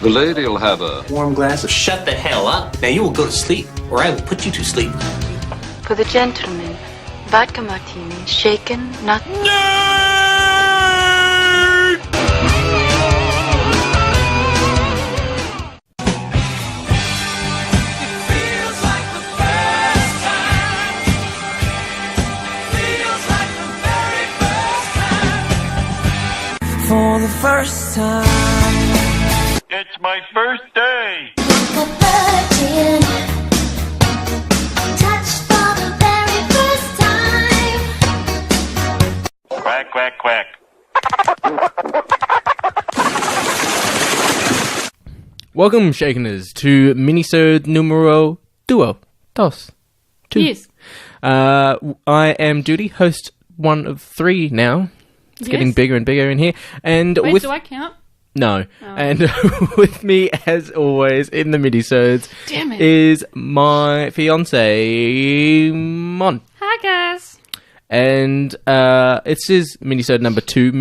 The lady'll have a warm glass of shut the hell up. Now you will go to sleep, or I will put you to sleep. For the gentleman, vodka martini, shaken, not... For the first time. It's my first day. Like a virgin, touched for the very first time. Quack, quack, quack. Welcome, Shakeners, to Minisode numero dos. Two. Yes. I am Dudi, host 1 of 3 now. It's getting bigger and bigger in here. And Wait, do I count? No. Oh. And with me, as always, in the minisodes Damn it. is my fiance, Mon. Hi, guys. And this is minisode number 2.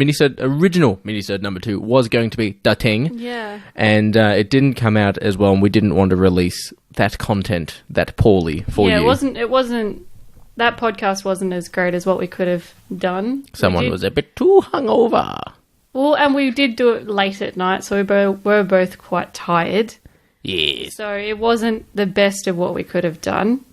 Original minisode number 2 was going to be Da Ting. Yeah. And it didn't come out as well, and we didn't want to release that content that poorly for you. Yeah, it wasn't... That podcast wasn't as great as what we could have done. Someone was a bit too hungover. Well, and we did do it late at night, so we were both quite tired. Yes. So it wasn't the best of what we could have done.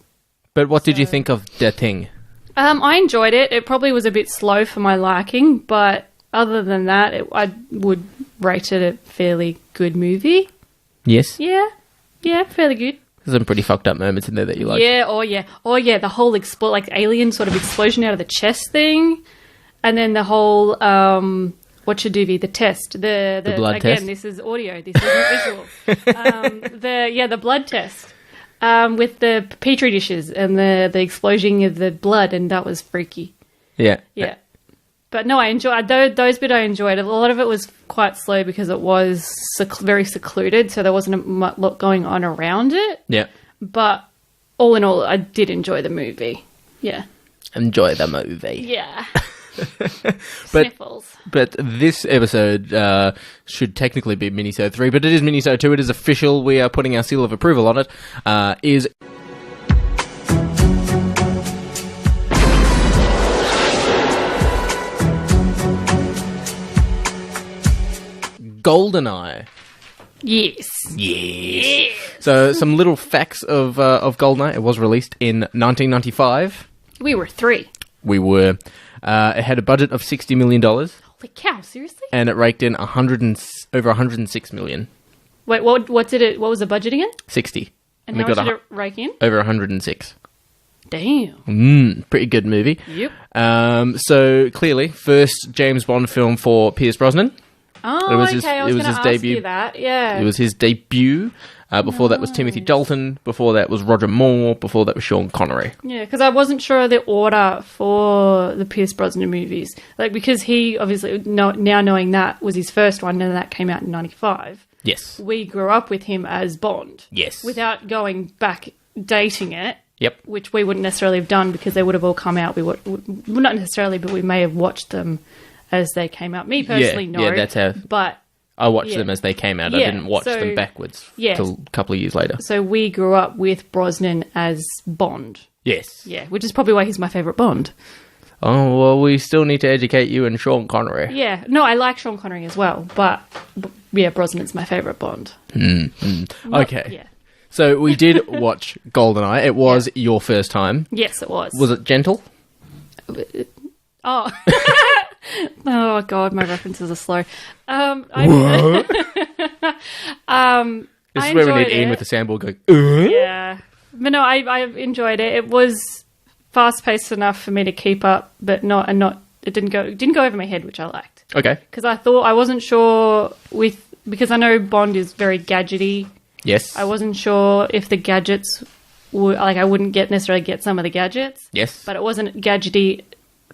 But what did you think of Da Ting? I enjoyed it. It probably was a bit slow for my liking, but other than that, I would rate it a fairly good movie. Yes? Yeah, fairly good. There's some pretty fucked up moments in there that you like. Yeah, oh yeah, the whole alien sort of explosion out of the chest thing, and then the whole the test, the blood again, test. this is audio, this isn't visual. The blood test with the petri dishes and the explosion of the blood, and that was freaky. Yeah. But no, I enjoyed those bits. I enjoyed. A lot of it was quite slow because it was very secluded, so there wasn't a lot going on around it. Yeah. But all in all, I did enjoy the movie. Yeah. Enjoy the movie. Yeah. But Sniffles. But this episode should technically be Minisode 3, but it is Minisode 2. It is official. We are putting our seal of approval on it. Is GOLDENEYE. Yes. So some little facts of GOLDENEYE. It was released in 1995. We were 3. We were. It had a budget of $60 million. Holy cow, seriously? And it raked in over 106 million. Wait, what was the budget again? 60. And we how much got did it rake in? over 106. Damn. Pretty good movie. Yep. So clearly, first James Bond film for Pierce Brosnan. Oh, It was okay. his- I was it was going to his ask debut. you that. Yeah. It was his debut. Before that was Timothy Dalton. Before that was Roger Moore. Before that was Sean Connery. Yeah, because I wasn't sure of the order for the Pierce Brosnan movies. Because he, obviously, now knowing that was his first one, and that came out in 95. Yes. We grew up with him as Bond. Yes. Without going back dating it. Yep. Which we wouldn't necessarily have done because they would have all come out. Well, not necessarily, but we may have watched them as they came out. Me personally, no. Yeah, that's how... But... I watched Yeah. them as they came out. I Yeah, didn't watch so- them backwards Yeah. till a couple of years later. So we grew up with Brosnan as Bond. Yes. Yeah, which is probably why he's my favourite Bond. Oh, well, we still need to educate you and Sean Connery. Yeah, no, I like Sean Connery as well, but yeah, Brosnan's my favourite Bond. Okay. Yeah. So we did watch GOLDENEYE. It was your first time. Yes, it was. Was it gentle? Oh. Oh, God, my references are slow. This is where we need Ian with the soundboard going, Yeah. But no, I enjoyed it. It was fast-paced enough for me to keep up, but it didn't go over my head, which I liked. Okay. Because I wasn't sure because I know Bond is very gadgety. Yes. I wasn't sure if the gadgets were, I wouldn't necessarily get some of the gadgets. Yes. But it wasn't gadgety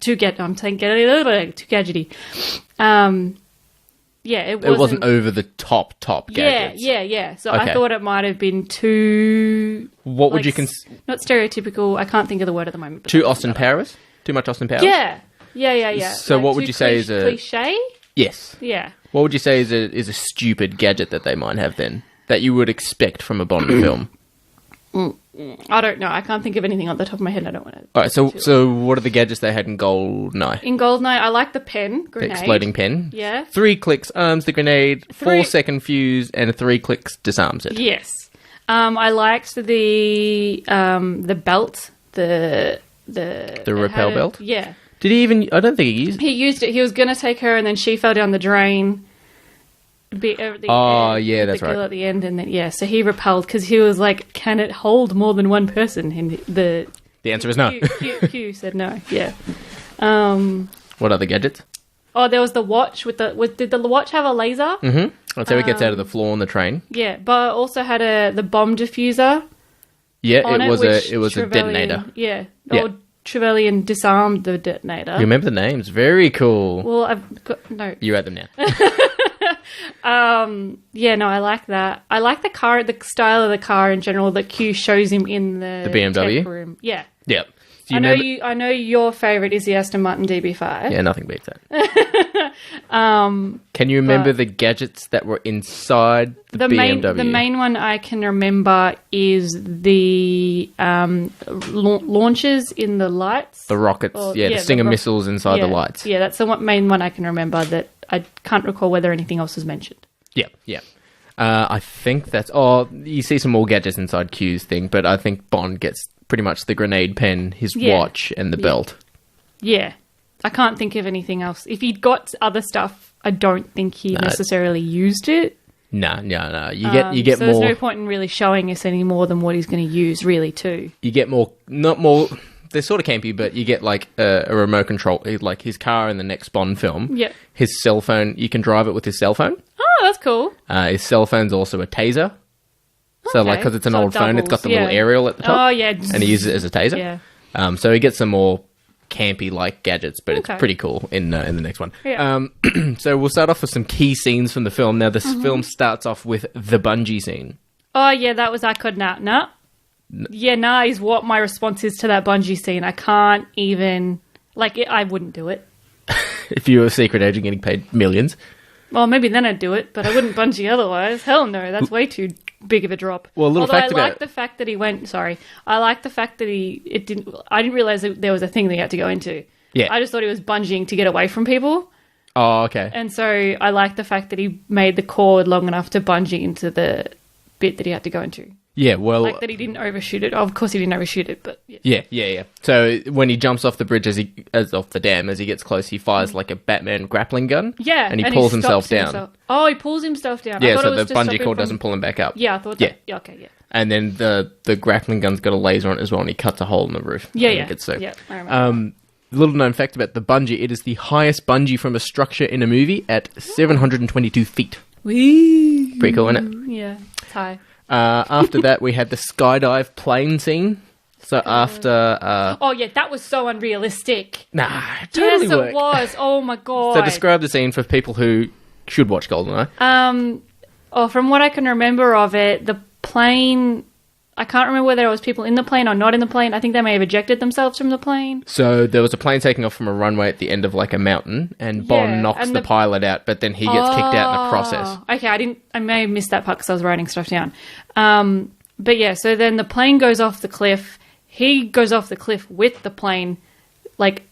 too gadgety. Yeah, it wasn't over the top gadgets. Yeah. So Okay. I thought it might have been too... What would you consider? Not stereotypical. I can't think of the word at the moment. but Too that's Austin another- Powers? Too much Austin Powers? Yeah. So what would too you say is a... Cliche? Yes. Yeah. What would you say is a stupid gadget that they might have then that you would expect from a Bond film? I don't know. I can't think of anything on the top of my head. I don't want to. All right. So what are the gadgets they had in GoldenEye? In GoldenEye, I like the pen The grenade. exploding pen. Yeah. 3 clicks arms the grenade. 3 4-second fuse and 3 clicks disarms it. Yes. I liked the belt. The rappel belt? Yeah. Did he even? I don't think he used. He used it. He was going to take her, and then she fell down the drain. Yeah, that's the girl right. at the end, and then so he repelled because he was like, "Can it hold more than one person?" And the answer is no. Hugh said no. Yeah. What other gadgets? Oh, there was the watch did the watch have a laser? Mm-hmm. That's how he gets out of the floor on the train. Yeah, but it also had the bomb diffuser. Yeah, On it was which a detonator. Yeah. Yeah. Or Trevelyan disarmed the detonator. You remember the names? Very cool. Well, I've got no. You read them now. Yeah, no, I like that. I like the style of the car in general that Q shows him in the BMW? tech room. Yeah. Yep. Do I know your favourite is the Aston Martin DB5. Yeah, nothing beats that. Can you remember the gadgets that were inside the BMW? The main one I can remember is the launches in the lights. The rockets, the Stinger missiles inside the lights. Yeah, that's the main one I can remember that I can't recall whether anything else was mentioned. Yeah. I think that's... Oh, you see some more gadgets inside Q's thing, but I think Bond gets pretty much the grenade pen, his watch, and the belt. Yeah. I can't think of anything else. If he'd got other stuff, I don't think he necessarily used it. No. You get so more... there's no point in really showing us any more than what he's going to use, really, too. You get more... Not more... They're sort of campy, but you get like a remote control, like his car in the next Bond film. Yep. His cell phone, you can drive it with his cell phone. Oh, that's cool. His cell phone's also a taser. So, like, because it's an So old phone, it's got the doubles, little aerial at the top. Oh, yeah. And he uses it as a taser. Yeah. So he gets some more campy-like gadgets, but Okay. it's pretty cool in the next one. Yeah. So we'll start off with some key scenes from the film. Now, this film starts off with the bungee scene. Oh, yeah, that was I could not. Nah. Yeah, nah is what my response is to that bungee scene. I can't even... I wouldn't do it. If you were a secret agent getting paid millions. Well, maybe then I'd do it, but I wouldn't bungee otherwise. Hell no, that's way too big of a drop. Well, a little Although fact I about- like the fact that he went... Sorry. I like the fact that I didn't realise that there was a thing that he had to go into. Yeah. I just thought he was bungeeing to get away from people. Oh, okay. And so I like the fact that he made the cord long enough to bungee into the bit that he had to go into. Yeah, well... Like that he didn't overshoot it. Of course he didn't overshoot it, but... Yeah. So when he jumps off the bridge as off the dam, as he gets close, he fires like a Batman grappling gun. Yeah. And he pulls himself stops down. Oh, he pulls himself down. Yeah, I thought so it was the to stop bungee him cord from- doesn't pull him back up. Yeah, I thought that. Yeah, okay, yeah. And then the grappling gun's got a laser on it as well, and he cuts a hole in the roof. Yeah, I yeah. think it's so. Yeah, I remember. Little known fact about the bungee, it is the highest bungee from a structure in a movie at 722 feet. Whee! Pretty cool, isn't it? Yeah, it's high. After that, we had the skydive plane scene. So after... Oh, yeah, that was so unrealistic. Nah, it totally Yes, worked. it was. Oh, my God. So describe the scene for people who should watch GoldenEye. From what I can remember of it, the plane... I can't remember whether it was people in the plane or not in the plane. I think they may have ejected themselves from the plane. So there was a plane taking off from a runway at the end of like a mountain, and Bond Yeah, knocks and the pilot out, but then he gets kicked out in the process. Okay, I may have missed that part because I was writing stuff down. But yeah, so then the plane goes off the cliff. He goes off the cliff with the plane, like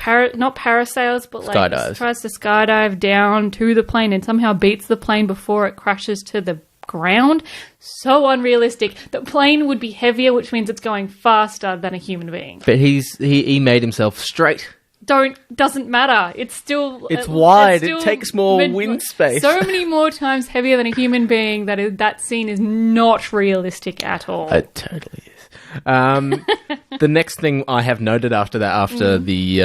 not parasails, but like Skydives. tries to skydive down to the plane and somehow beats the plane before it crashes to the ground. So unrealistic. The plane would be heavier, which means it's going faster than a human being. But he made himself straight. Doesn't matter. It's still... It's wide. still It takes more wind space. So many more times heavier than a human being that scene is not realistic at all. It totally is. The next thing I have noted after that, after the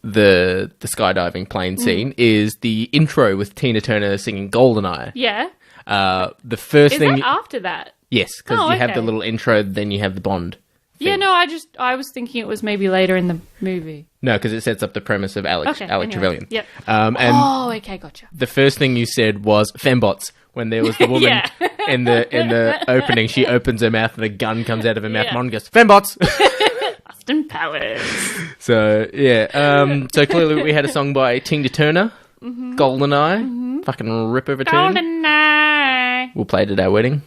skydiving plane scene, is the intro with Tina Turner singing GoldenEye. Yeah. The first Is thing... that after that? Yes, because Oh, you have okay. the little intro, then you have the Bond. Yeah, thing. no, I was thinking it was maybe later in the movie. No, because it sets up the premise of Alec Anyway, Trevelyan. Yep. And Okay, gotcha. the first thing you said was fembots. When there was the woman Yeah. in the opening, she opens her mouth and a gun comes out of her mouth. Yeah. Bond goes, fembots! Austin Powers. So, yeah. So clearly we had a song by Tina Turner. GoldenEye. Fucking ripper of a tune. GoldenEye. We'll play it at our wedding.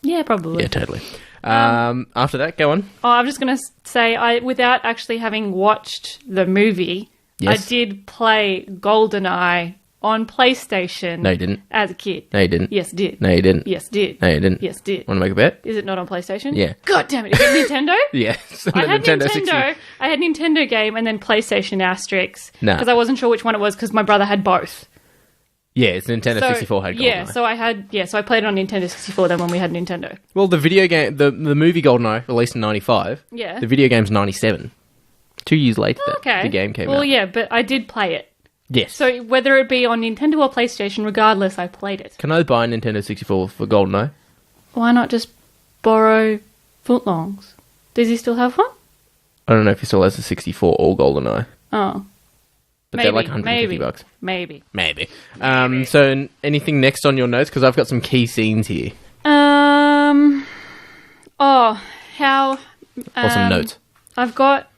Yeah, probably. Yeah, totally. After that, go on. Oh, I'm just going to say, without actually having watched the movie, Yes. I did play GoldenEye on PlayStation. No, you didn't. As a kid. No, you didn't. Yes, did. No, you didn't. Yes, did. No, you didn't. Yes, did. Want to make a bet? Is it not on PlayStation? Yeah. God damn it! Is it Nintendo? Yes. I had Nintendo. 60. I had Nintendo game and then PlayStation asterisk Nah. because I wasn't sure which one it was because my brother had both. Yeah, it's Nintendo So, 64 had GoldenEye. Yeah, so I played it on Nintendo 64 then when we had Nintendo. Well, the video game, the movie GoldenEye, released in 95. Yeah. The video game's 97. 2 years later, Okay. the game came Well, out. yeah, but I did play it. Yes. So whether it be on Nintendo or PlayStation, regardless, I played it. Can I buy a Nintendo 64 for GoldenEye? Why not just borrow footlongs? Does he still have one? I don't know if he still has a 64 or GoldenEye. Oh, But maybe, they're like 150 bucks. Maybe. Maybe. So anything next on your notes? Because I've got some key scenes here. Oh, how... Or some notes. I've got...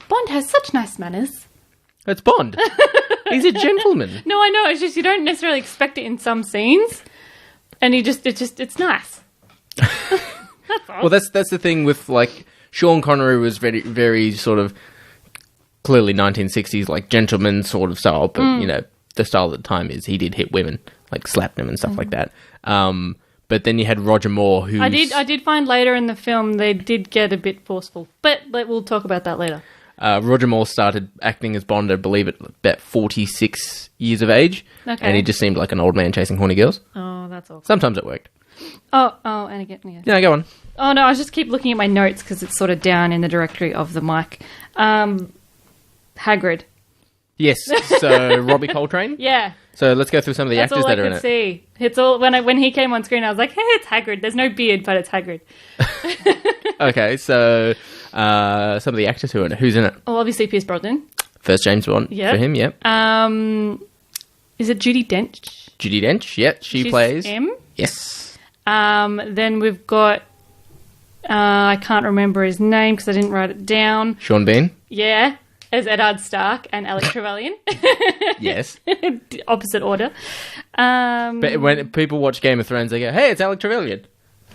Bond has such nice manners. It's Bond. He's a gentleman. No, I know. It's just you don't necessarily expect it in some scenes, and it's nice. That's all. Well, that's the thing with, like, Sean Connery was very, very sort of clearly 1960s, like, gentleman sort of style, but, you know, the style at the time is he did hit women, like, slapped them and stuff like that. But then you had Roger Moore, who I did find later in the film they did get a bit forceful, but we'll talk about that later. Roger Moore started acting as Bond, I believe, at about 46 years of age. Okay. And he just seemed like an old man chasing horny girls. Oh, that's awful. Sometimes it worked. Oh, and again, yeah. Yeah, go on. Oh no, I just keep looking at my notes because it's sort of down in the directory of the mic. Hagrid. Yes, so Robbie Coltrane. Yeah. So let's go through some of the That's actors all I that are in could it. see. It's all when he came on screen, I was like, "Hey, it's Hagrid." There's no beard, but it's Hagrid. Okay, so some of the actors who are in it. Who's in it? Oh, obviously Pierce Brosnan. First James Bond Yep. for him, yep. Is it Judi Dench? Judi Dench, yep. She She's plays. M. Yes. Then we've got I can't remember his name because I didn't write it down. Sean Bean. Yeah, as Eddard Stark and Alex Trevelyan. Yes. Opposite order. But when people watch Game of Thrones, they go, "Hey, it's Alec Trevelyan."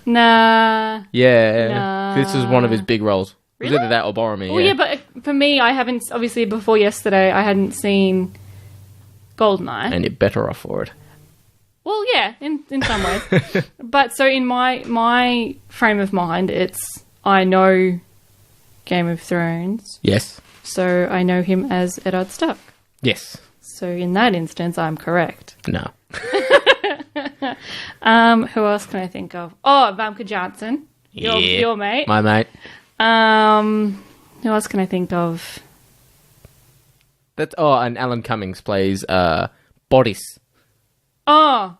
Nah. Yeah. Nah. This is one of his big roles. It was Really? either that or Boromir. Well, yeah, but for me, I haven't, obviously before yesterday, I hadn't seen GoldenEye. And you're better off for it. Well, yeah, in some ways. But so in my frame of mind, it's, I know Game of Thrones, Yes. so I know him as Eddard Stark. Yes. So in that instance, I'm correct. No. Who else can I think of? Oh, Vamka Johnson. Your mate. My mate. Who else can I think of? And Alan Cummings plays Bodis. Oh,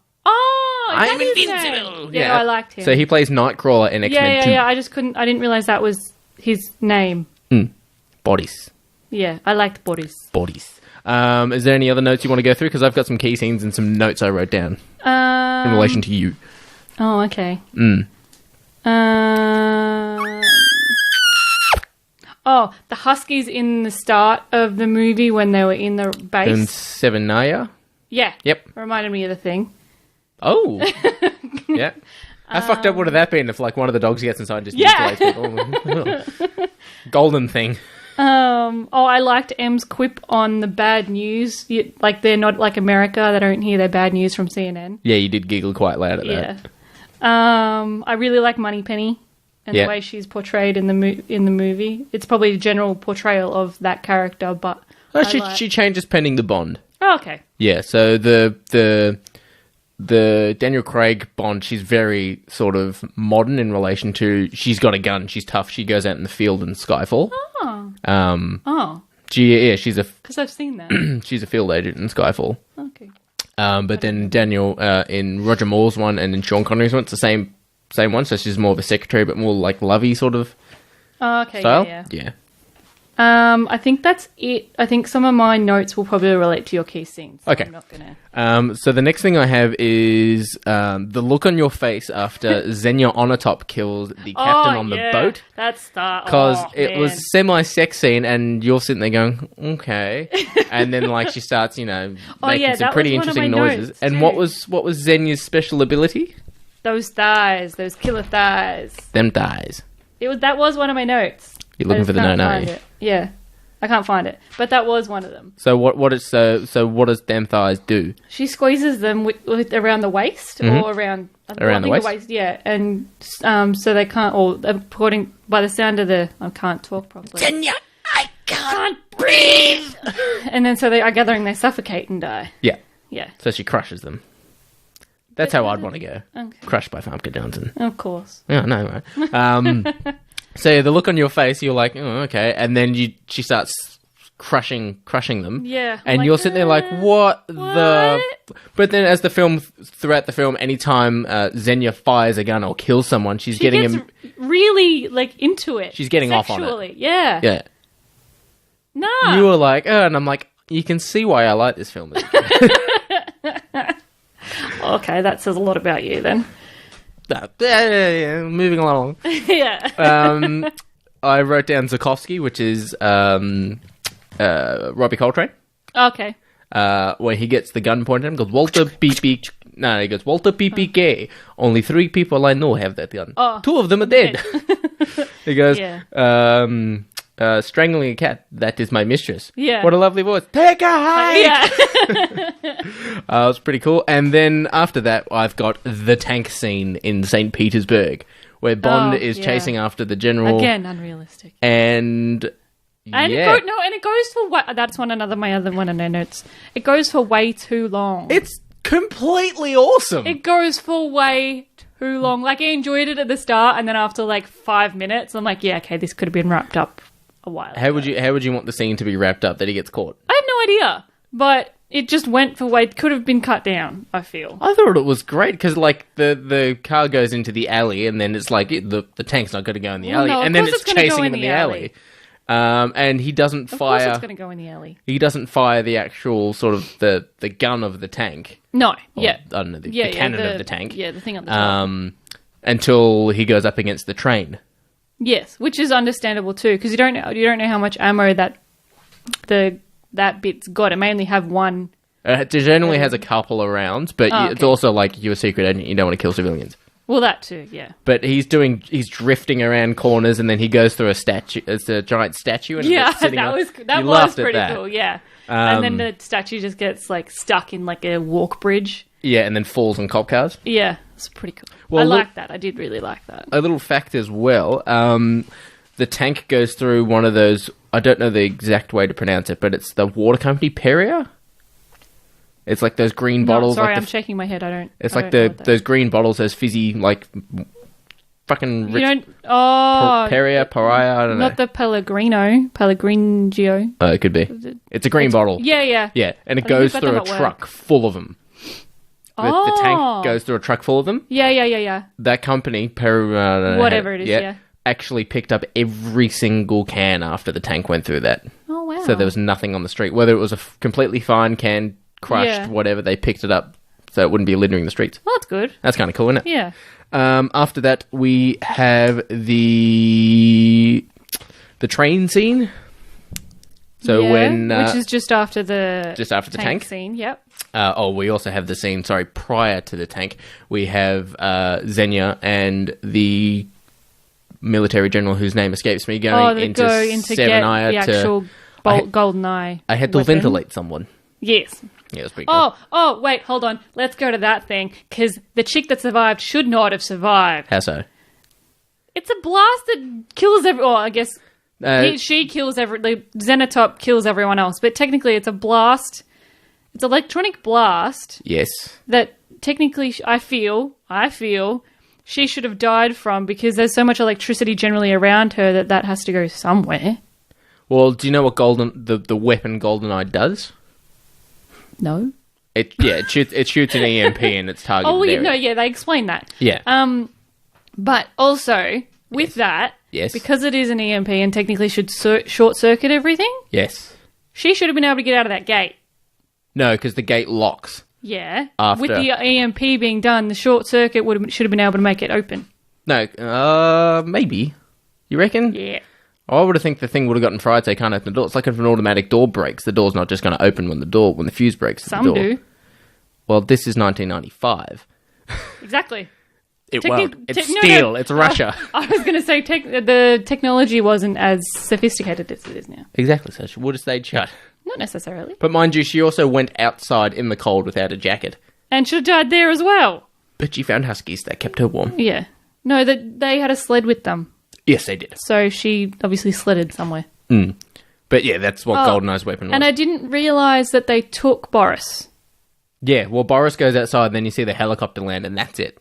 I'm that is his invincible. name. Yeah, no, I liked him. So he plays Nightcrawler in X-Men 2. Yeah. I didn't realize that was his name. Bodis. Yeah, I liked Boris. Bodis. Is there any other notes you want to go through? Because I've got some key scenes and some notes I wrote down in relation to you. Oh, okay. Oh, the Huskies in the start of the movie when they were in the base. In Severnaya? Yeah. Yep. Reminded me of the thing. Oh. Yeah. How fucked up would have that been if, like, one of the dogs gets inside and just Yeah. mutilates people? Golden thing. I liked M's quip on the bad news. Like, they're not like America. They don't hear their bad news from CNN. Yeah, you did giggle quite loud at Yeah. that. I really like Moneypenny and Yeah. the way she's portrayed in the movie. It's probably a general portrayal of that character, but Oh, I she changes pending the Bond. Oh, okay. Yeah, so the Daniel Craig Bond, she's very sort of modern in relation to, she's got a gun, she's tough, she goes out in the field in Skyfall. Oh, She's a because I've seen that. she's a field agent in Skyfall. Okay. But then Daniel in Roger Moore's one and in Sean Connery's one, it's the same one, so she's more of a secretary, but more like lovey sort of Oh, okay. style. Yeah. Yeah. I think that's it. I think some of my notes will probably relate to your key scenes. So Okay. I'm not gonna... So the next thing I have is the look on your face after Xenia Onatop kills the captain on the boat. That's that. Because it was semi-sex scene, and you're sitting there going, okay. And then, like, she starts, making some pretty interesting noises. And what was Xenia's special ability? Those thighs, those killer thighs. Them thighs. That was one of my notes. You're looking for the note, aren't you? Yeah, I can't find it, but that was one of them. So what does them thighs do? She squeezes them with around the waist or around the waist? Yeah, and so they can't. Or according by the sound of I can't talk properly. Xenia, I can't breathe. And then so I gathering they suffocate and die. Yeah. Yeah, So she crushes them. That's how I'd want to go. Okay. Crushed by Famke Johnson. of course. Yeah, I know, right? So yeah, the look on your face, you're like, oh, okay, and then she starts crushing them. Yeah, and you're sitting there like, what the? But then, throughout the film, anytime Xenia fires a gun or kills someone, she gets really into it. She's getting off on it. Yeah. Yeah. Nah. You were like, oh, and I'm like, you can see why I like this film. Okay, that says a lot about you then. Yeah, moving along. Yeah. I wrote down Zukovsky, which is Robbie Coltrane. Okay. Where he gets the gun pointed at him, goes, Walter PP. No, he goes, Walter PPK. Only 3 people I know have that gun. 2 of them are dead. He goes, strangling a cat, that is my mistress. Yeah. What a lovely voice. Take a hike! Yeah. It was pretty cool. And then after that, I've got the tank scene in St. Petersburg, where Bond is chasing after the general. Again, unrealistic. And it goes for that's my other one of my notes. It goes for way too long. it's completely awesome. It goes for way too long. Like, I enjoyed it at the start, and then after 5 minutes, I'm like, yeah, okay, this could have been wrapped up a while ago. How would you want the scene to be wrapped up that he gets caught? I have no idea, but it just went for way. It could have been cut down, I feel. I thought it was great because the car goes into the alley and then it's like the tank's not going to go in the alley, No, of and then course it's it's gonna chasing go him in the alley. And he doesn't Of course fire. it's going to go in the alley. He doesn't fire the actual sort of the gun of the tank. No, Or, yeah. I don't know, the Yeah, cannon of the tank. Yeah, the thing on the top. Until he goes up against the train. Yes, which is understandable too, because you don't know how much ammo that bit's got. It may only have one. It generally has a couple of rounds, but it's also like you're a secret agent. You don't want to kill civilians. Well, that too, yeah. But he's drifting around corners, and then he goes through a statue. It's a giant statue, and Yeah, it's sitting that on- was You pretty laughed at that. cool. Yeah, and then the statue just gets stuck in a walk bridge. Yeah, and then falls on cop cars. Yeah, it's pretty cool. Well, I look- like that. I did really like that. A little fact as well. The tank goes through one of those. I don't know the exact way to pronounce it, but it's the water company Perrier. It's like those green bottles. Sorry, like I'm shaking my head. I don't. It's I like don't know what that those green bottles, those fizzy, fucking is. rich You don't. Oh, Perrier, Pariah. I don't know. not the Pellegrino. Oh, it could be. It's a green bottle. Yeah, yeah. Yeah, and it I think goes we've got through them a at work. truck full of them. The tank goes through a truck full of them. Yeah. That company, Perrier, Whatever it is, yeah. actually picked up every single can after the tank went through that. Oh wow. So there was nothing on the street. Whether it was a completely fine can, crushed, Yeah. whatever, they picked it up so it wouldn't be littering the streets. Well, that's good. That's kind of cool, isn't it? Yeah. After that, we have the train scene. So Yeah, when which is just after the tank scene. Yep. we also have the scene. Sorry, prior to the tank, we have Xenia and the military general whose name escapes me going into Severnaya get the actual GoldenEye. I had to weapon. ventilate someone. Yes. Yeah, it was pretty cool. Oh, wait, hold on. Let's go to that thing, because the chick that survived should not have survived. How so? It's a blast that kills I guess she kills the Xenotop kills everyone else, but technically it's a blast. It's an electronic blast Yes. that technically I feel she should have died from, because there's so much electricity generally around her that has to go somewhere. Well, do you know what the weapon GoldenEye does? No. It shoots an EMP and it's targeted. Oh, no, yeah, they explain that. Yeah. But also with that, Yes. because it is an EMP and technically should short circuit everything, Yes. she should have been able to get out of that gate. No, because the gate locks. Yeah. After. With the EMP being done, the short circuit should have been able to make it open. No, maybe. You reckon? Yeah. I would have think the thing would have gotten fried, so you can't open the door. It's like if an automatic door breaks, the door's not just going to open when the fuse breaks. Some the door. do. Well, this is 1995. Exactly. It Techni- won't. It's no, steel. no. It's Russia. I was going to say the technology wasn't as sophisticated as it is now. Exactly. So she would have stayed shut. Not necessarily. But mind you, she also went outside in the cold without a jacket. And should have died there as well. But she found huskies that kept her warm. Yeah. No, they had a sled with them. Yes, they did. So she obviously sledded somewhere. But yeah, that's what GoldenEye's weapon was. And I didn't realise that they took Boris. Yeah, well, Boris goes outside, then you see the helicopter land, and that's it.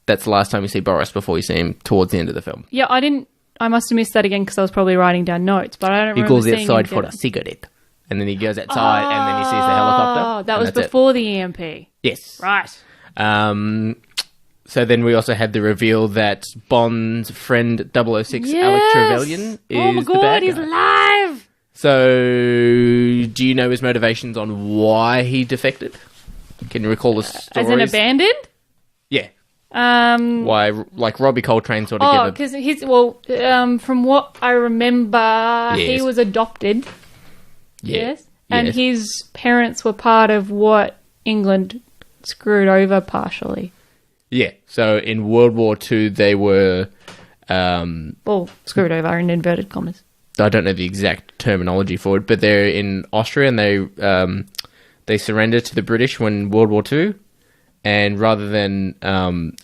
That's the last time you see Boris before you see him towards the end of the film. Yeah, I must have missed that again because I was probably writing down notes, but I don't He remember goes seeing outside him for get- a cigarette. And then he goes outside, and then he sees the helicopter. Oh, that and was that's it. before the EMP. Yes. Right. So then we also had the reveal that Bond's friend 006, Alec Yes! Trevelyan, is Oh my the god, bad he's guy. alive! So, do you know his motivations on why he defected? Can you recall the stories? As in abandoned? Yeah. Why, like Robbie Coltrane sort of Oh, gave because from what I remember, he Yes. was adopted. Yeah. Yes. And Yes. his parents were part of what England screwed over partially. Yeah. So in World War II, they were. Well, screwed over in inverted commas. I don't know the exact terminology for it, but they're in Austria and they surrendered to the British when World War II, and rather than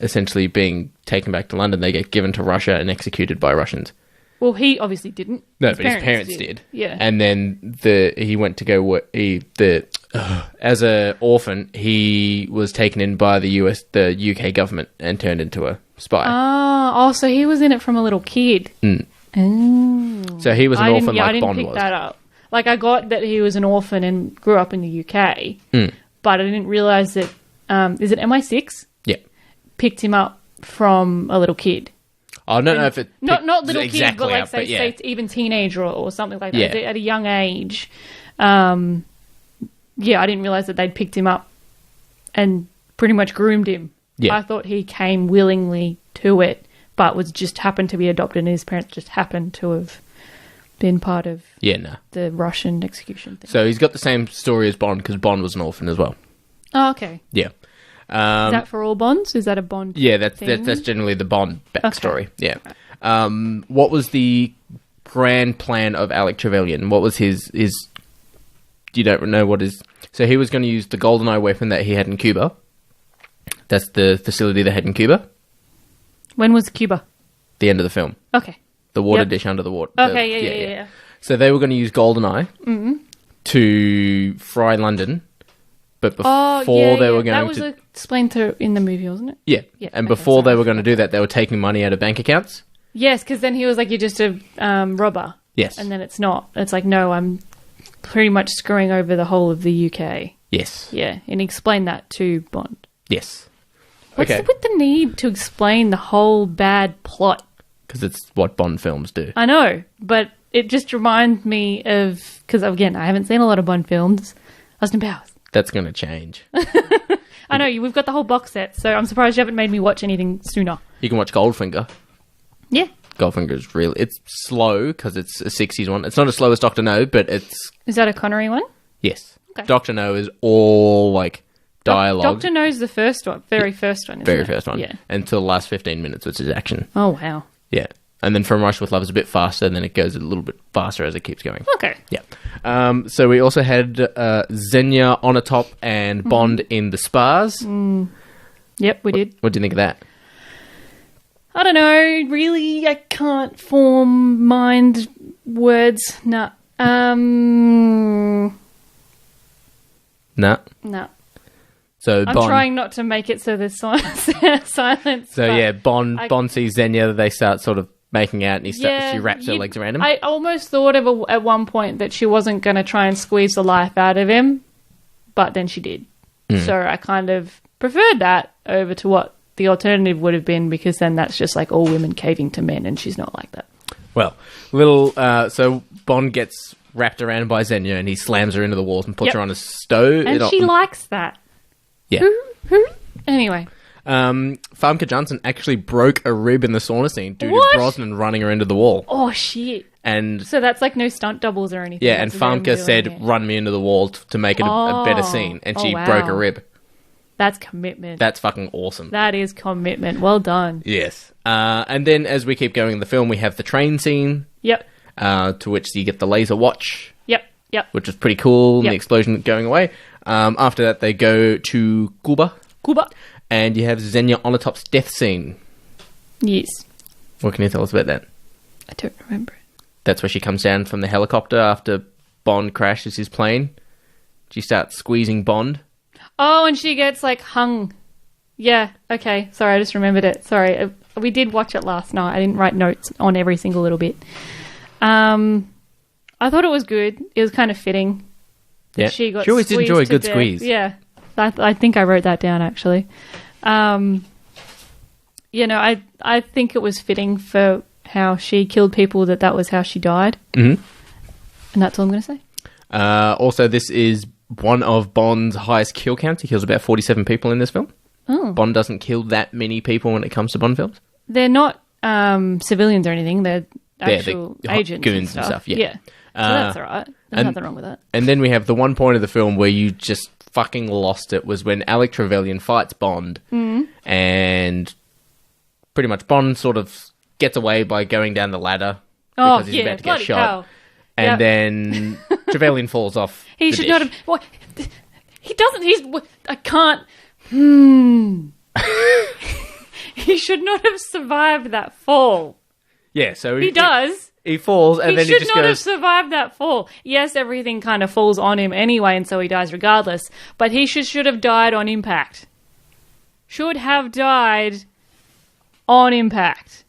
essentially being taken back to London, they get given to Russia and executed by Russians. Well, he obviously didn't. No, but his parents did. Yeah. And then he went to go work. As an orphan, he was taken in by the UK government and turned into a spy. Oh, so he was in it from a little kid. So he was an orphan I like didn't Bond pick was. that up. Like, I got that he was an orphan and grew up in the UK, but I didn't realise that, is it MI6? Yeah. Picked him up from a little kid. I don't know if it Not little kid, exactly but like out, say yeah. even teenager or something like that. Yeah. At a young age. Yeah, I didn't realise that they'd picked him up and pretty much groomed him. Yeah. I thought he came willingly to it, but was just happened to be adopted and his parents just happened to have been part of Yeah, no. the Russian execution thing. So he's got the same story as Bond because Bond was an orphan as well. Oh, okay. Yeah. Is that for all Bonds? Is that a Bond? Yeah, that's thing? generally the Bond backstory. Yeah. What was the grand plan of Alec Trevelyan? What was his? You don't know what his. So he was going to use the GoldenEye weapon that he had in Cuba. That's the facility they had in Cuba. When was Cuba? The end of the film. Okay. The water Yep. dish under the water. Okay, yeah. So they were going to use GoldenEye to fry London, but before they were going that was to. explained in the movie, wasn't it? Yeah. Yeah, And okay, before they sorry. were going to do that, they were taking money out of bank accounts. Yes, because then he was like, "You're just a robber." Yes. And then it's not. It's like, no, I'm pretty much screwing over the whole of the UK. Yes. Yeah, and he explained that to Bond. Yes. What's Okay. with the need to explain the whole bad plot? Because it's what Bond films do. I know, but it just reminds me of, because again, I haven't seen a lot of Bond films. Austin Powers. That's going to change. I know, we've got the whole box set, so I'm surprised you haven't made me watch anything sooner. You can watch Goldfinger. Yeah. Goldfinger is really... It's slow because it's a 60s one. It's not as slow as Dr. No, but it's... Is that a Connery one? Yes. Okay. Dr. No is all, like, dialogue. Doctor No's the first one. Very first one, isn't Very it? first one. Yeah. Until the last 15 minutes, which is action. Oh, wow. Yeah. And then From Rush with Love is a bit faster, and then it goes a little bit faster as it keeps going. Okay. Yeah. So we also had Xenia on a top and Bond in the spas. Yep, we did. What do you think of that? I don't know. Really, I can't form mind words. Nah. Nah. No. So I'm Bond... trying not to make it so there's silence. So but yeah, Bond I- Bond sees Xenia. They start sort of making out, and she wraps her you- legs around him. I almost thought of at one point that she wasn't going to try and squeeze the life out of him, but then she did. So I kind of preferred that over to what the alternative would have been, because then that's just like all women caving to men, and she's not like that. Well, so Bond gets wrapped around by Xenia and he slams her into the walls and puts her on a stove. And she likes that. Yeah. Anyway. Famke Janssen actually broke a rib in the sauna scene due What? to Brosnan running her into the wall. Oh, shit. And So that's like no stunt doubles or anything. yeah, and That's them Famke doing said, it. run me into the wall to make it a better scene. And she wow. broke a rib. That's commitment. That's fucking awesome. That is commitment. Well done. Yes. And then as we keep going in the film, we have the train scene, Yep. to which you get the laser watch, Yep. which is pretty cool, and Yep. the explosion going away. After that, they go to Cuba, and you have Xenia Onatop's death scene. Yes. What can you tell us about that? I don't remember it. That's where she comes down from the helicopter after Bond crashes his plane. She starts squeezing Bond. Oh, and she gets like hung. Yeah. Okay. Sorry, I just remembered it. Sorry. We did watch it last night. I didn't write notes on every single little bit. I thought it was good. It was kind of fitting. Yeah, She got always did squeezed enjoy a to good death. squeeze. Yeah. I think I wrote that down actually. I think it was fitting for how she killed people that was how she died. Mm-hmm. And that's all I'm going to say. Also, this is one of Bond's highest kill counts. He kills about 47 people in this film. Oh. Bond doesn't kill that many people when it comes to Bond films. They're not civilians or anything. They're actual they're agents goons and stuff. yeah. So that's all right. There's nothing wrong with that. And then we have the one point of the film where you just fucking lost it was when Alec Trevelyan fights Bond, and pretty much Bond sort of gets away by going down the ladder because he's about to get bloody shot. hell. And Yep. then Trevelyan falls off. He the should dish. not have. What? He doesn't. I can't. He should not have survived that fall. Yeah, so He does. He falls, and He then he should just not have goes. survived that fall. Yes, everything kind of falls on him anyway, and so he dies regardless. But he should have died on impact. Should have died on impact.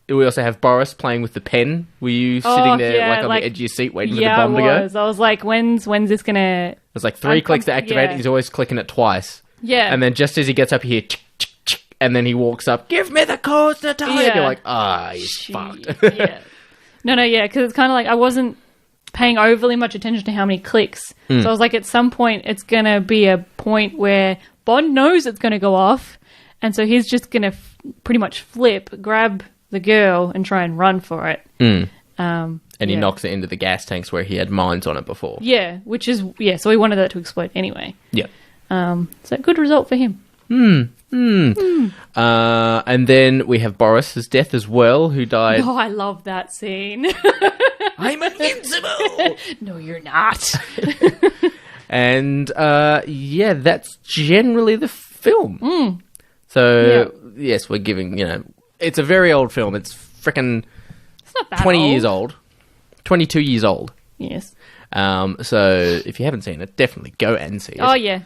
We also have Boris playing with the pen. Were you sitting there yeah, on the edge of your seat waiting for the Yeah, bomb to go? I was. I was like, when's this gonna? There's like 3 clicks to activate. yeah. He's always clicking it twice. Yeah. And then just as he gets up here, and then he walks up, give me the codes to tell you. Yeah. You're like, he's fucked. Yeah. No, yeah, because it's kind of like I wasn't paying overly much attention to how many clicks. So I was like, at some point, it's going to be a point where Bond knows it's going to go off. And so he's just going to pretty much flip, grab the girl and try and run for it. And he knocks it into the gas tanks where he had mines on it before. Yeah, which is, so he wanted that to explode anyway. Yeah. So good result for him. And then we have Boris's death as well, who died. Oh, I love that scene. I'm invincible! No, you're not. And that's generally the film. So, yes, we're giving, it's a very old film. It's freaking It's not that 20 old. years old. 22 years old. Yes. So if you haven't seen it, definitely go and see it. Oh, yeah.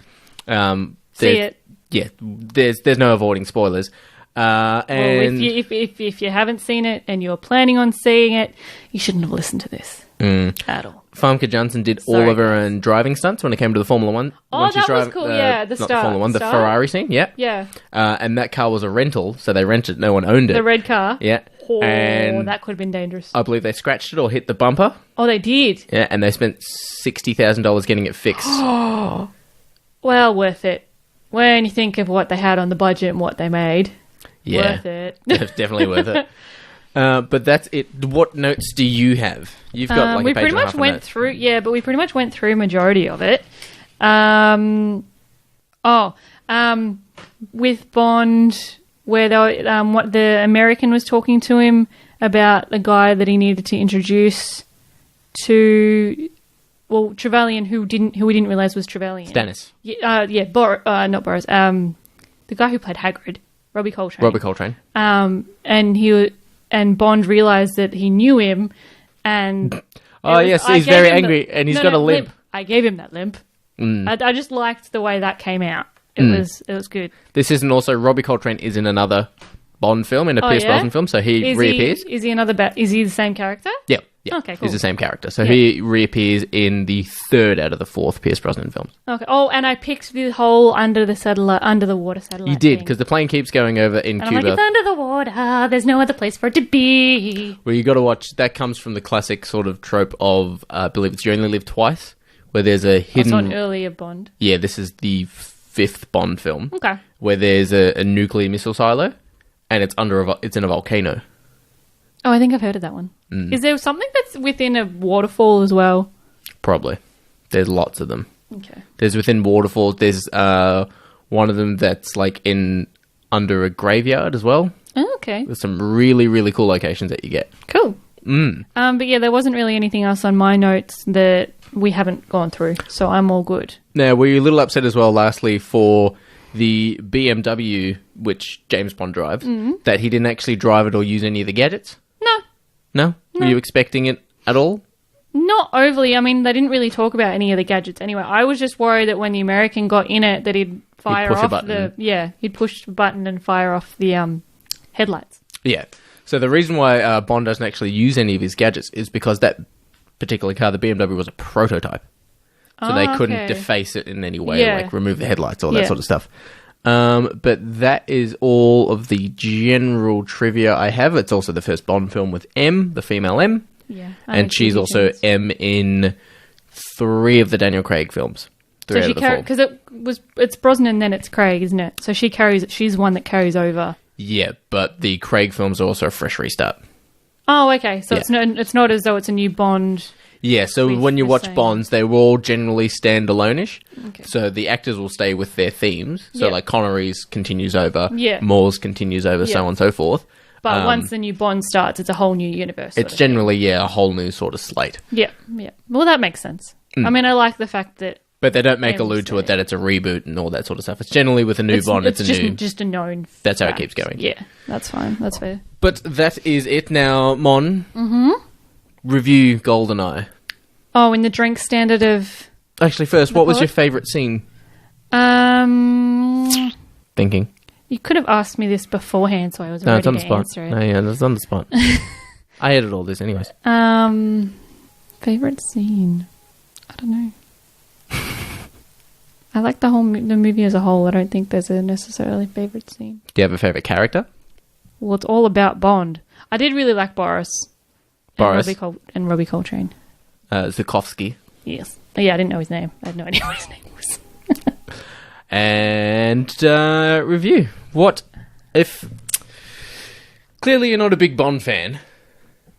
See it. Yeah, there's no avoiding spoilers. And Well, if you haven't seen it and you're planning on seeing it, you shouldn't have listened to this at all. Famke Janssen did all Sorry, of her own driving stunts when it came to the Formula One. Oh, when she's that was driving, cool, yeah, the not start- the Formula One, the start? Ferrari scene, yeah. Yeah. And that car was a rental, so they rented it, no one owned it. The red car. Yeah. Oh, And that could have been dangerous. I believe they scratched it or hit the bumper. Oh, they did. Yeah, and they spent $60,000 getting it fixed. Well, worth it. When you think of what they had on the budget and what they made. Yeah. Worth it. It's definitely worth it. But that's it. What notes do you have? You've got like we a page pretty and a much half of went notes. through, but we pretty much went through majority of it. With Bond, where they were, what the American was talking to him about a guy that he needed to introduce to, well, Trevelyan, who we didn't realize was Trevelyan. Stannis. Not Boris. The guy who played Hagrid, Robbie Coltrane. Robert Coltrane. And Bond realized that he knew him, and Oh, yes, he's very angry, and he's got a limp. I gave him that limp. I just liked the way that came out. It was good. This isn't also Robbie Coltrane is in another Bond film, in a Pierce Brosnan film, so he reappears. Is he another? Is he the same character? Yep. Yeah, Okay, cool. he's the same character. So Yeah. he reappears in the third out of the fourth Pierce Brosnan films. Okay. Oh, and I picked the whole under the water satellite. You did, thing. because the plane keeps going over in And I'm Cuba. like, it's under the water. There's no other place for it to be. Well, you got to watch. That comes from the classic sort of trope of, I believe it's You Only Live Twice, where there's a I hidden. saw an earlier Bond. Yeah, this is the fifth Bond film. Okay. Where there's a nuclear missile silo, and it's it's in a volcano. Oh, I think I've heard of that one. Is there something that's within a waterfall as well? Probably. There's lots of them. Okay. There's within waterfalls. There's one of them that's like under a graveyard as well. Oh, okay. There's some really, really cool locations that you get. Cool. But yeah, there wasn't really anything else on my notes that we haven't gone through, so I'm all good. Now, were you a little upset as well, lastly, for the BMW, which James Bond drives, that he didn't actually drive it or use any of the gadgets? No, No? Were you expecting it at all? not overly. I mean, they didn't really talk about any of the gadgets anyway. I was just worried that when the American got in it, that he'd fire push a off button. he'd push the button and fire off the headlights. Yeah. So the reason why Bond doesn't actually use any of his gadgets is because that particular car, the BMW, was a prototype. So they couldn't okay. deface it in any way, Yeah. like remove the headlights, all that Yeah. sort of stuff. But that is all of the general trivia I have. It's also the first Bond film with M, the female M. Yeah, And she's also M in 3 of the Daniel Craig films. 3 So out she of the 4. because it's Brosnan, then it's Craig, isn't it? So she's the one that carries over. Yeah, but the Craig films are also a fresh restart. Oh, okay. So Yeah. it's not as though it's a new Bond. Yeah, so With when you the watch same- Bonds, they were all generally standalone-ish. Okay. So the actors will stay with their themes. So Yeah. like Connery's continues over, Yeah. Moore's continues over, so Yeah. on and so forth. But once the new Bond starts, it's a whole new universe. sort It's of thing. generally, a whole new sort of slate. Yeah, yeah. Well, that makes sense. Hmm. I mean, I like the fact that But they don't make Yeah, we'll allude to say. it that it's a reboot and all that sort of stuff. It's generally with a new Bond, it's a just, new... just a known. That's how it fact. keeps going. Yeah, that's fine. That's fair. But that is it now, Mon. Mm-hmm. Review GoldenEye. Oh, in the drink standard of Actually, first, what was pod? your favourite scene? Thinking. you could have asked me this beforehand, so I was No, ready it's on the to spot. answer it. No, yeah, it's on the spot. I edited all this anyways. Favorite scene? I don't know. I like the movie as a whole. I don't think there's a necessarily favorite scene. Do you have a favourite character? Well, it's all about Bond. I did really like Boris. Boris? And Robbie Coltrane. Zukovsky. Yes. Yeah, I didn't know his name. I had no idea what his name was. And review. What if... Clearly you're not a big Bond fan.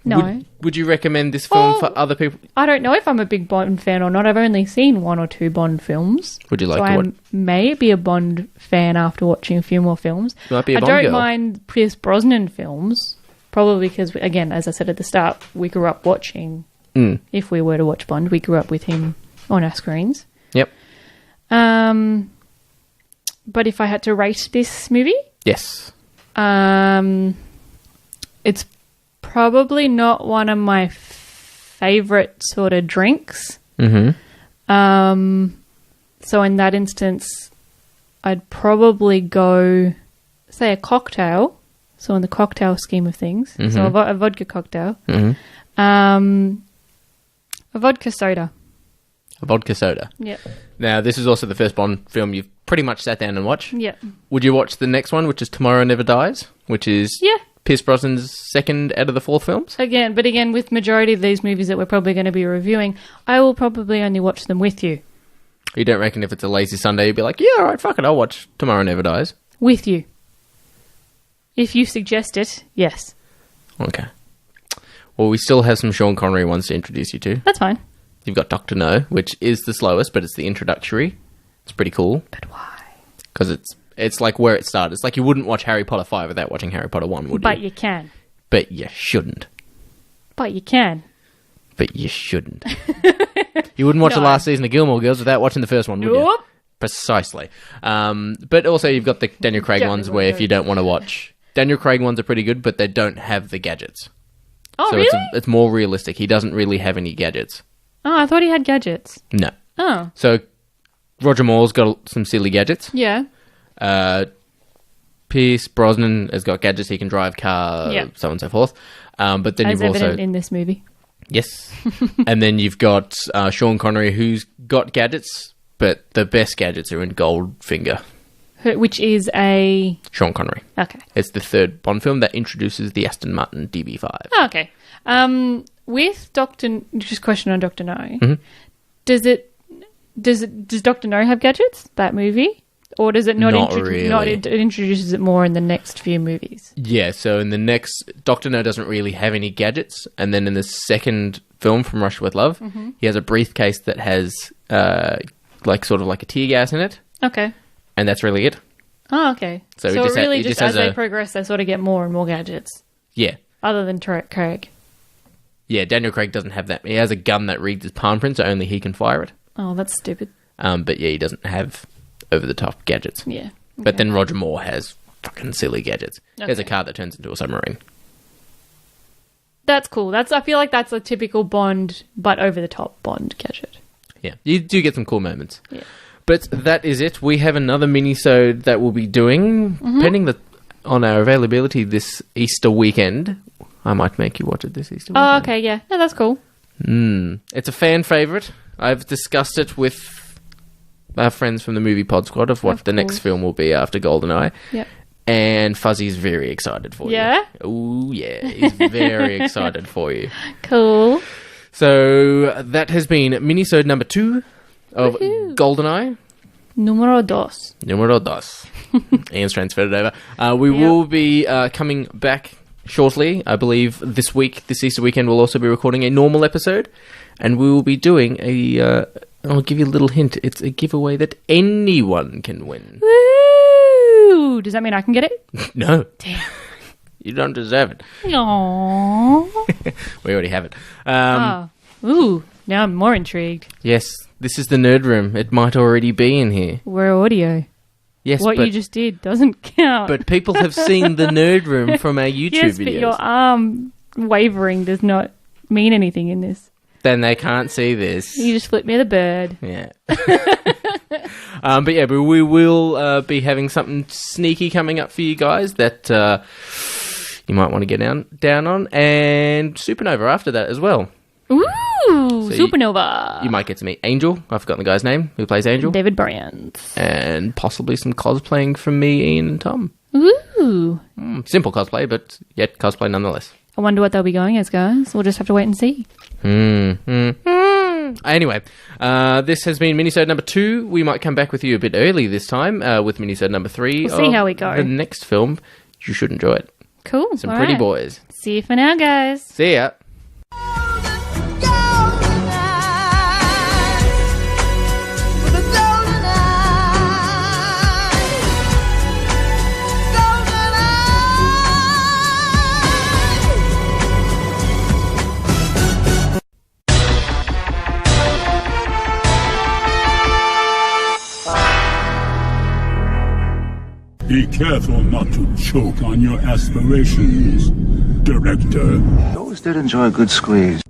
No. Would you recommend this film for other people? I don't know if I'm a big Bond fan or not. I've only seen 1 or 2 Bond films. Would you like so to I watch? may be a Bond fan after watching a few more films. You might be a I Bond don't girl. mind Pierce Brosnan films, probably because, again, as I said at the start, we grew up watching, if we were to watch Bond, we grew up with him on our screens. Yep. But if I had to rate this movie, Yes. it's probably not one of my favourite sort of drinks. Mm-hmm. So in that instance, I'd probably go, say, a cocktail. So in the cocktail scheme of things, so a vodka cocktail, a vodka soda. A vodka soda. Yeah, Now, this is also the first Bond film you've pretty much sat down and watched. yeah, Would you watch the next one, which is Tomorrow Never Dies, which is yeah. Pierce Brosnan's second out of the 4 films? Again, with majority of these movies that we're probably going to be reviewing, I will probably only watch them with you. You don't reckon if it's a lazy Sunday, you'd be like, yeah, all right, fuck it, I'll watch Tomorrow Never Dies. With you. If you suggest it, yes. Okay. Well, we still have some Sean Connery ones to introduce you to. That's fine. You've got Dr. No, which is the slowest, but it's the introductory. It's pretty cool. But why? Because it's like where it started. It's like you wouldn't watch Harry Potter 5 without watching Harry Potter 1, would But you? you can. But you shouldn't. But you can. But you shouldn't. You wouldn't watch the No. last season of Gilmore Girls without watching the first one, would you? Nope. Precisely. But also you've got the Daniel Craig Definitely ones where if you don't want to watch... Daniel Craig ones are pretty good, but they don't have the gadgets. Oh, So really? it's more realistic. He doesn't really have any gadgets. Oh, I thought he had gadgets. No. Oh, So Roger Moore's got some silly gadgets. yeah. Pierce Brosnan has got gadgets. He can drive car, Yeah. so on and so forth. But then As you've also... evident in this movie. Yes. And then you've got Sean Connery, who's got gadgets, but the best gadgets are in Goldfinger. Which is a... Sean Connery. Okay. It's the third Bond film that introduces the Aston Martin DB5. Oh, okay. With just a question on Dr. No. Mm-hmm. Does Dr. No have gadgets, that movie? Or does it not, really. It introduces it more in the next few movies? Yeah, so in the next... Dr. No doesn't really have any gadgets. And then in the second film, From Russia With Love, he has a briefcase that has sort of like a tear gas in it. Okay. And that's really it. Oh, okay. So it just really it just has as they progress, they sort of get more and more gadgets. Yeah. Other than Craig. Yeah, Daniel Craig doesn't have that. He has a gun that reads his palm print, so only he can fire it. Oh, that's stupid. But yeah, he doesn't have over-the-top gadgets. Yeah. Okay. But then Roger Moore has fucking silly gadgets. He has a Okay. car that turns into a submarine. That's cool. I feel like that's a typical Bond, but over-the-top Bond gadget. Yeah, you do get some cool moments. Yeah. But that is it. We have another mini-sode that we'll be doing, depending on our availability this Easter weekend. I might make you watch it this Easter weekend. Oh, okay, yeah. No, that's cool. It's a fan favourite. I've discussed it with our friends from the Movie Pod Squad of what the next film will be after GoldenEye. Yep. And Fuzzy's very excited for Yeah? you. Oh, yeah. He's very excited for you. Cool. So that has been Minisode number 2 of GoldenEye. Numero dos. Numero dos. Ian's transferred it over. We will be coming back shortly. I believe this Easter weekend, we'll also be recording a normal episode. And we will be doing I'll give you a little hint. It's a giveaway that anyone can win. Woo! Does that mean I can get it? No. Damn. You don't deserve it. Aww. We already have it. Ooh, now I'm more intrigued. Yes, this is the Nerd Room. It might already be in here. We're audio. Yes, What you just did doesn't count. but people have seen the Nerd Room from our YouTube yes, videos. but your arm wavering does not mean anything in this. Then they can't see this. You just flipped me the bird. Yeah. But we will be having something sneaky coming up for you guys that you might want to get down on. And Supernova after that as well. Ooh, So Supernova. You might get to meet Angel. I've forgotten the guy's name who plays Angel. David Brands. And possibly some cosplaying from me, Ian, and Tom. Ooh. Simple cosplay, but yet cosplay nonetheless. I wonder what they'll be going as, guys. We'll just have to wait and see. Anyway, this has been Minisode number 2. We might come back with you a bit early this time with Minisode number 3. We'll see how we go. The next film. You should enjoy it. Cool. Some All pretty right. boys. See you for now, guys. See ya. Be careful not to choke on your aspirations, Director. Those that enjoy a good squeeze